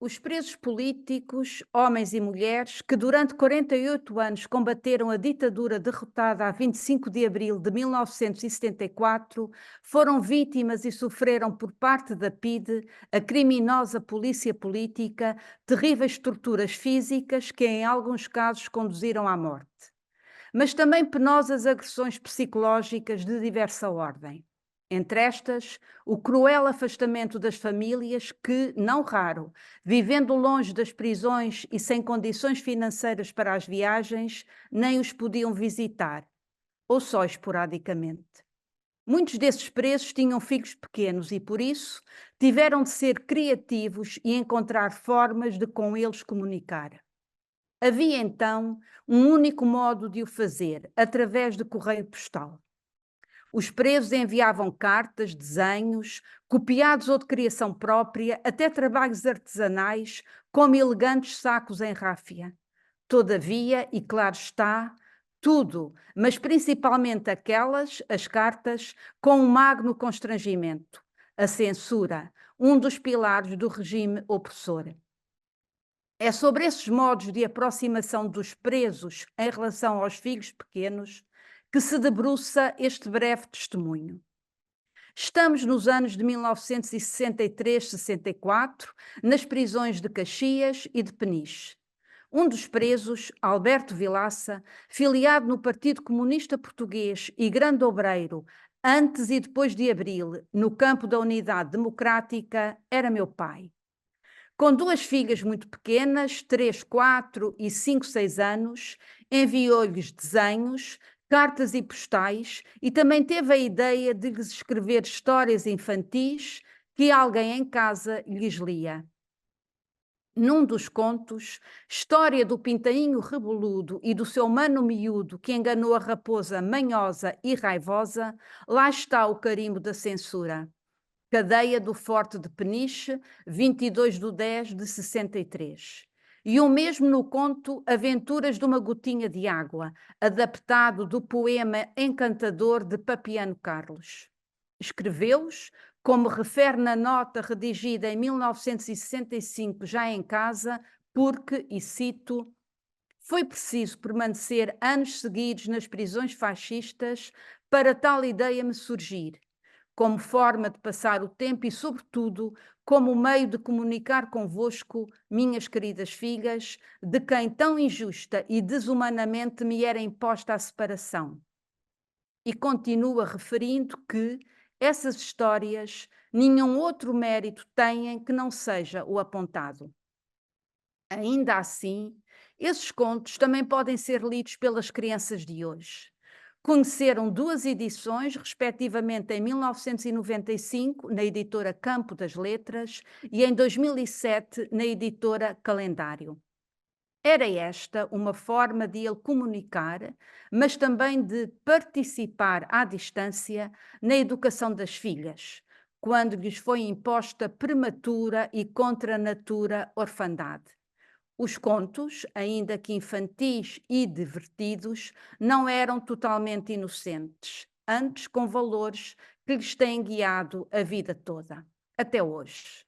Os presos políticos, homens e mulheres, que durante 48 anos combateram a ditadura derrotada a 25 de abril de 1974, foram vítimas e sofreram por parte da PIDE, a criminosa polícia política, terríveis torturas físicas que em alguns casos conduziram à morte. Mas também penosas agressões psicológicas de diversa ordem. Entre estas, o cruel afastamento das famílias que, não raro, vivendo longe das prisões e sem condições financeiras para as viagens, nem os podiam visitar, ou só esporadicamente. Muitos desses presos tinham filhos pequenos e, por isso, tiveram de ser criativos e encontrar formas de com eles comunicar. Havia, então, um único modo de o fazer, através de correio postal. Os presos enviavam cartas, desenhos, copiados ou de criação própria, até trabalhos artesanais, como elegantes sacos em ráfia. Todavia, e claro está, tudo, mas principalmente aquelas, as cartas, com um magno constrangimento, a censura, um dos pilares do regime opressor. É sobre esses modos de aproximação dos presos em relação aos filhos pequenos que se debruça este breve testemunho. Estamos nos anos de 1963-64, nas prisões de Caxias e de Peniche. Um dos presos, Alberto Vilaça, filiado no Partido Comunista Português e grande obreiro, antes e depois de abril, no campo da Unidade Democrática, era meu pai. Com duas filhas muito pequenas, 3, 4 e 5, 6 anos, enviou-lhes desenhos, cartas e postais e também teve a ideia de lhes escrever histórias infantis que alguém em casa lhes lia. Num dos contos, história do pintainho rebeludo e do seu mano miúdo que enganou a raposa manhosa e raivosa, lá está o carimbo da censura. Cadeia do Forte de Peniche, 22/10/63. E o mesmo no conto Aventuras de uma Gotinha de Água, adaptado do poema encantador de Papiano Carlos. Escreveu-os, como refere na nota redigida em 1965, já em casa, porque, e cito, foi preciso permanecer anos seguidos nas prisões fascistas para tal ideia me surgir, como forma de passar o tempo e, sobretudo, como meio de comunicar convosco, minhas queridas filhas, de quem tão injusta e desumanamente me era imposta a separação. E continua referindo que essas histórias nenhum outro mérito têm que não seja o apontado. Ainda assim, esses contos também podem ser lidos pelas crianças de hoje. Conheceram duas edições, respectivamente em 1995, na editora Campo das Letras, e em 2007, na editora Calendário. Era esta uma forma de ele comunicar, mas também de participar à distância na educação das filhas, quando lhes foi imposta prematura e contra a natura orfandade. Os contos, ainda que infantis e divertidos, não eram totalmente inocentes, antes com valores que lhes têm guiado a vida toda, até hoje.